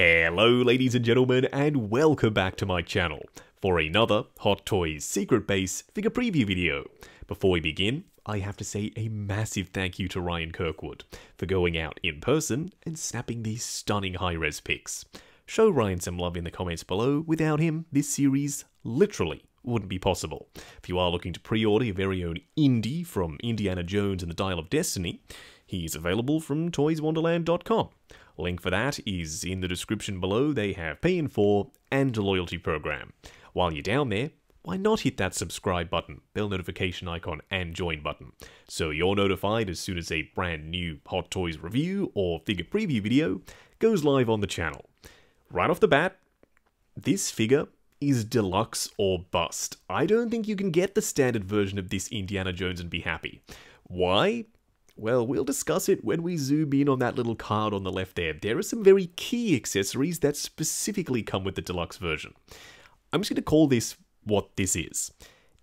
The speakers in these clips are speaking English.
Hello ladies and gentlemen, and welcome back to my channel for another Hot Toys Secret Base figure preview video. Before we begin, I have to say a massive thank you to Ryan Kirkwood for going out in person and snapping these stunning high-res pics. Show Ryan some love in the comments below. Without him, this series literally wouldn't be possible. If you are looking to pre-order your very own Indy from Indiana Jones and the Dial of Destiny, he is available from toyswonderland.com. Link for that is in the description below. They have Pay in 4 and a loyalty program. While you're down there, why not hit that subscribe button, bell notification icon, and join button, so you're notified as soon as a brand new Hot Toys review or figure preview video goes live on the channel. Right off the bat, this figure is deluxe or bust. I don't think you can get the standard version of this Indiana Jones and be happy. Why? Well, we'll discuss it when we zoom in on that little card on the left there. There are some very key accessories that specifically come with the deluxe version. I'm just going to call this what this is.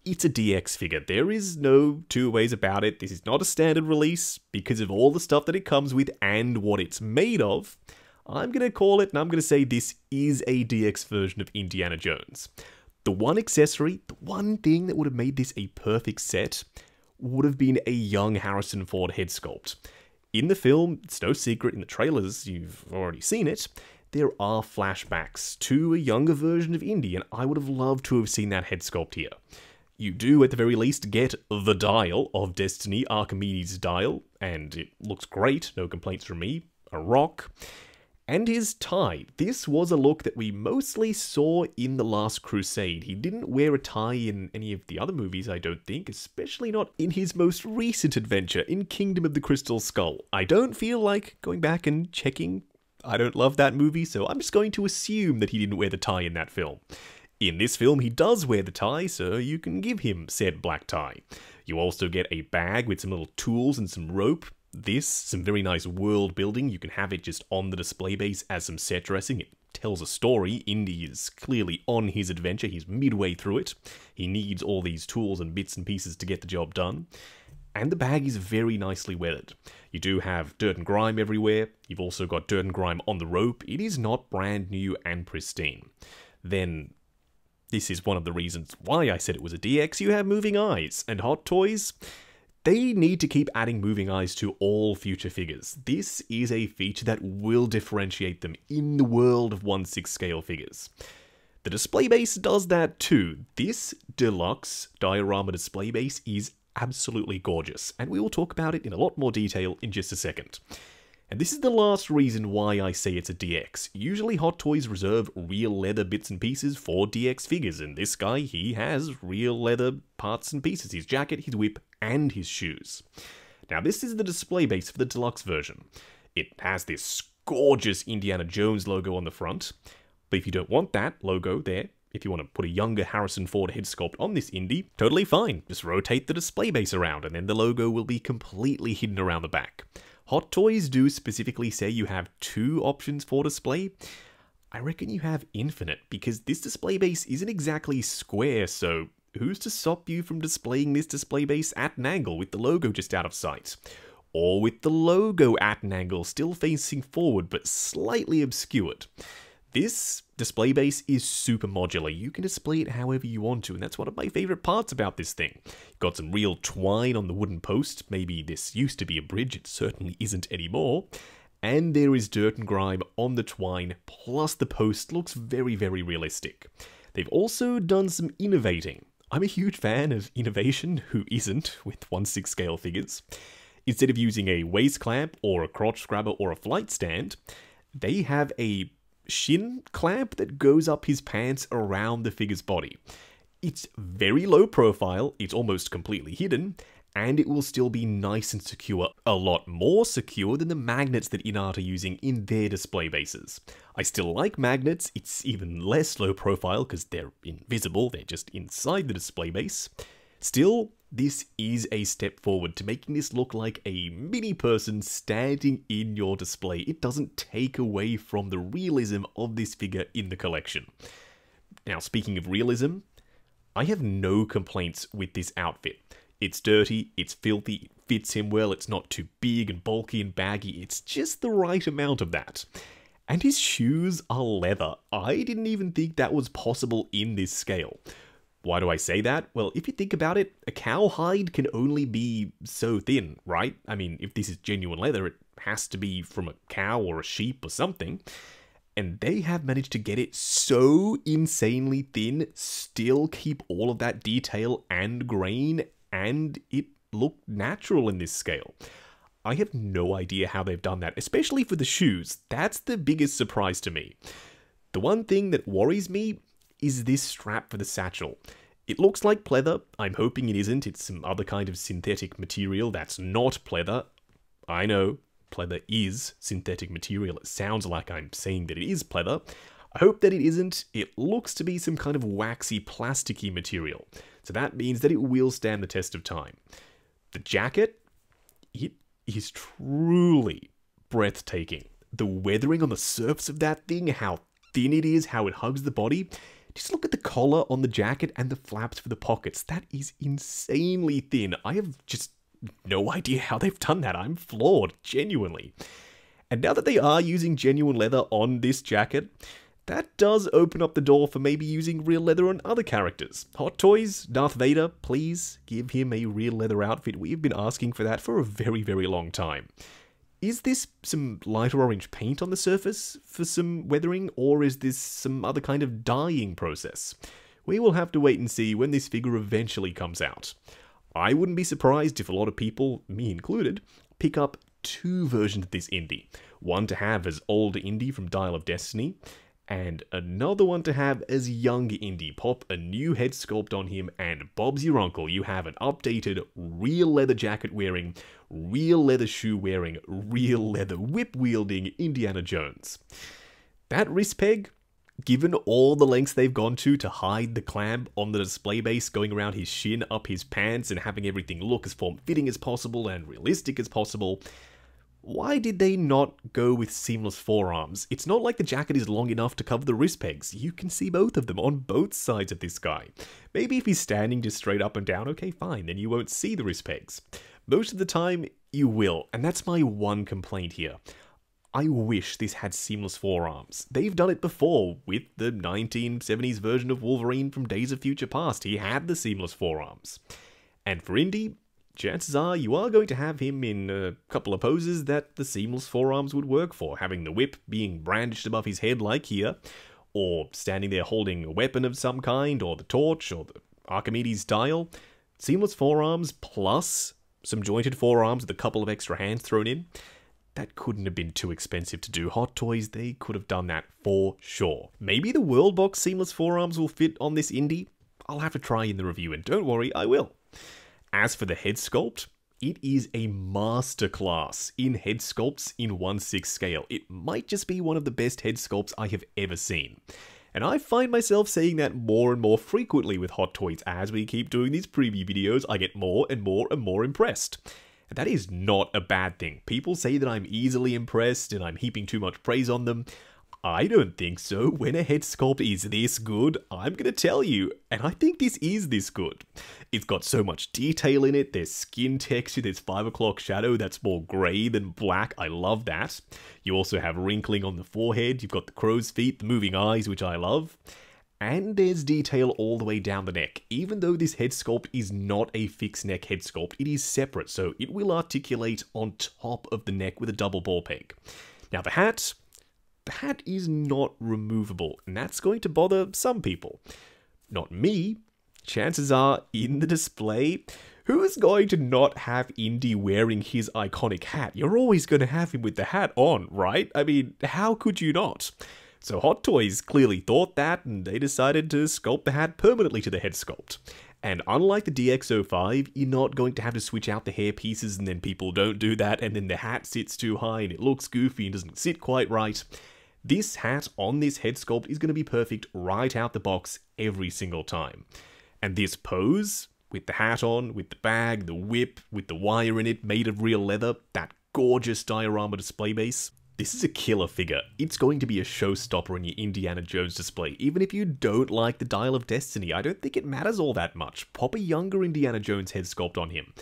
It's a DX figure. There is no two ways about it. This is not a standard release because of all the stuff that it comes with and what it's made of. I'm going to call it, and I'm going to say this is a DX version of Indiana Jones. The one accessory, the one thing that would have made this a perfect set would have been a young Harrison Ford head sculpt. In the film, it's no secret, in the trailers, you've already seen it, there are flashbacks to a younger version of Indy, and I would have loved to have seen that head sculpt here. You do, at the very least, get the Dial of Destiny, Archimedes' dial, and it looks great, no complaints from me, a rock. And his tie. This was a look that we mostly saw in The Last Crusade. He didn't wear a tie in any of the other movies, I don't think, especially not in his most recent adventure in Kingdom of the Crystal Skull. I don't feel like going back and checking. I don't love that movie, so I'm just going to assume that he didn't wear the tie in that film. In this film, he does wear the tie, so you can give him said black tie. You also get a bag with some little tools and some rope. Some very nice world building. You can have it just on the display base as some set dressing. It tells a story. Indy is clearly on his adventure. He's midway through it. He needs all these tools and bits and pieces to get the job done. And the bag is very nicely weathered. You do have dirt and grime everywhere. You've also got dirt and grime on the rope. It is not brand new and pristine. Then, this is one of the reasons why I said it was a DX. You have moving eyes. And Hot Toys, they need to keep adding moving eyes to all future figures. This is a feature that will differentiate them in the world of 1/6 scale figures. The display base does that too. This deluxe diorama display base is absolutely gorgeous, and we will talk about it in a lot more detail in just a second. And this is the last reason why I say it's a DX. Usually Hot Toys reserve real leather bits and pieces for DX figures, and this guy, he has real leather parts and pieces. His jacket, his whip, and his shoes. Now this is the display base for the deluxe version. It has this gorgeous Indiana Jones logo on the front, but if you don't want that logo there, if you want to put a younger Harrison Ford head sculpt on this Indy, totally fine. Just rotate the display base around and then the logo will be completely hidden around the back. Hot Toys do specifically say you have two options for display. I reckon you have infinite, because this display base isn't exactly square, so who's to stop you from displaying this display base at an angle with the logo just out of sight? Or with the logo at an angle still facing forward but slightly obscured? This display base is super modular. You can display it however you want to, and that's one of my favorite parts about this thing. You've got some real twine on the wooden post. Maybe this used to be a bridge, it certainly isn't anymore. And there is dirt and grime on the twine, plus the post looks very, very realistic. They've also done some innovating. I'm a huge fan of innovation, who isn't, with 1/6 scale figures. Instead of using a waist clamp, or a crotch grabber, or a flight stand, they have a shin clamp that goes up his pants around the figure's body. It's very low profile, it's almost completely hidden, and it will still be nice and secure, a lot more secure than the magnets that InArt are using in their display bases. I still like magnets, it's even less low profile because they're invisible, they're just inside the display base. Still, this is a step forward to making this look like a mini person standing in your display. It doesn't take away from the realism of this figure in the collection. Now, speaking of realism, I have no complaints with this outfit. It's dirty, it's filthy, it fits him well, it's not too big and bulky and baggy, it's just the right amount of that. And his shoes are leather. I didn't even think that was possible in this scale. Why do I say that? Well, if you think about it, a cow hide can only be so thin, right? I mean, if this is genuine leather, it has to be from a cow or a sheep or something. And they have managed to get it so insanely thin, still keep all of that detail and grain, and it looked natural in this scale. I have no idea how they've done that, especially for the shoes. That's the biggest surprise to me. The one thing that worries me is this strap for the satchel. It looks like pleather. I'm hoping it isn't. It's some other kind of synthetic material that's not pleather. I know, pleather is synthetic material. It sounds like I'm saying that it is pleather. I hope that it isn't. It looks to be some kind of waxy, plasticky material. So that means that it will stand the test of time. The jacket, it is truly breathtaking. The weathering on the surface of that thing, how thin it is, how it hugs the body. Just look at the collar on the jacket and the flaps for the pockets. That is insanely thin. I have just no idea how they've done that. I'm floored, genuinely. And now that they are using genuine leather on this jacket, that does open up the door for maybe using real leather on other characters. Hot Toys, Darth Vader, please give him a real leather outfit. We've been asking for that for a very, very long time. Is this some lighter orange paint on the surface for some weathering, or is this some other kind of dyeing process? We will have to wait and see when this figure eventually comes out. I wouldn't be surprised if a lot of people, me included, pick up two versions of this Indy. One to have as old Indy from Dial of Destiny, and another one to have as young Indy. Pop a new head sculpt on him, and Bob's your uncle. You have an updated, real leather jacket wearing, real leather shoe wearing, real leather whip wielding Indiana Jones. That wrist peg, given all the lengths they've gone to hide the clamp on the display base going around his shin, up his pants, and having everything look as form-fitting as possible and realistic as possible, why did they not go with seamless forearms? It's not like the jacket is long enough to cover the wrist pegs. You can see both of them on both sides of this guy. Maybe if he's standing just straight up and down, okay, fine, then you won't see the wrist pegs. Most of the time, you will, and that's my one complaint here. I wish this had seamless forearms. They've done it before with the 1970s version of Wolverine from Days of Future Past. He had the seamless forearms. And for Indy, chances are you are going to have him in a couple of poses that the seamless forearms would work for, having the whip being brandished above his head like here, or standing there holding a weapon of some kind, or the torch, or the Archimedes dial. Seamless forearms plus some jointed forearms with a couple of extra hands thrown in. That couldn't have been too expensive to do. Hot Toys, they could have done that for sure. Maybe the World Box seamless forearms will fit on this Indy. I'll have to try in the review, and don't worry, I will. As for the head sculpt, it is a masterclass in head sculpts in 1/6 scale. It might just be one of the best head sculpts I have ever seen. And I find myself saying that more and more frequently with Hot Toys. As we keep doing these preview videos, I get more and more and more impressed. And that is not a bad thing. People say that I'm easily impressed and I'm heaping too much praise on them. I don't think so. When a head sculpt is this good, I'm gonna tell you, and I think this is this good. It's got so much detail in it, there's skin texture, there's 5 o'clock shadow that's more grey than black, I love that. You also have wrinkling on the forehead, you've got the crow's feet, the moving eyes, which I love. And there's detail all the way down the neck. Even though this head sculpt is not a fixed neck head sculpt, it is separate, so it will articulate on top of the neck with a double ball peg. Now the hat is not removable, and that's going to bother some people. Not me. Chances are, in the display, who's going to not have Indy wearing his iconic hat? You're always going to have him with the hat on, right? I mean, how could you not? So Hot Toys clearly thought that, and they decided to sculpt the hat permanently to the head sculpt. And unlike the DX05, you're not going to have to switch out the hair pieces, and then people don't do that, and then the hat sits too high, and it looks goofy and doesn't sit quite right. This hat on this head sculpt is going to be perfect right out the box every single time. And this pose, with the hat on, with the bag, the whip, with the wire in it made of real leather, that gorgeous diorama display base, this is a killer figure. It's going to be a showstopper in your Indiana Jones display. Even if you don't like the Dial of Destiny, I don't think it matters all that much. Pop a younger Indiana Jones head sculpt on him.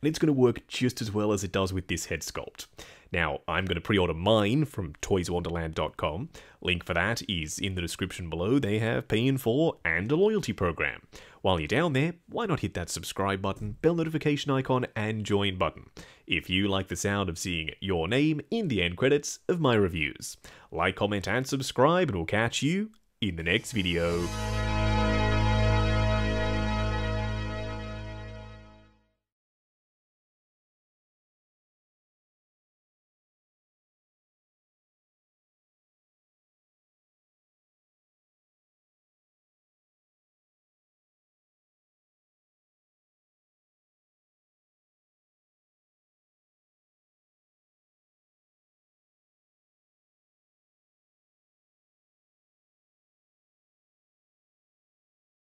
and it's going to work just as well as it does with this head sculpt. Now, I'm going to pre-order mine from toyswonderland.com. Link for that is in the description below. They have Pay in 4 and a loyalty program. While you're down there, why not hit that subscribe button, bell notification icon, and join button, if you like the sound of seeing your name in the end credits of my reviews. Like, comment, and subscribe, and we'll catch you in the next video.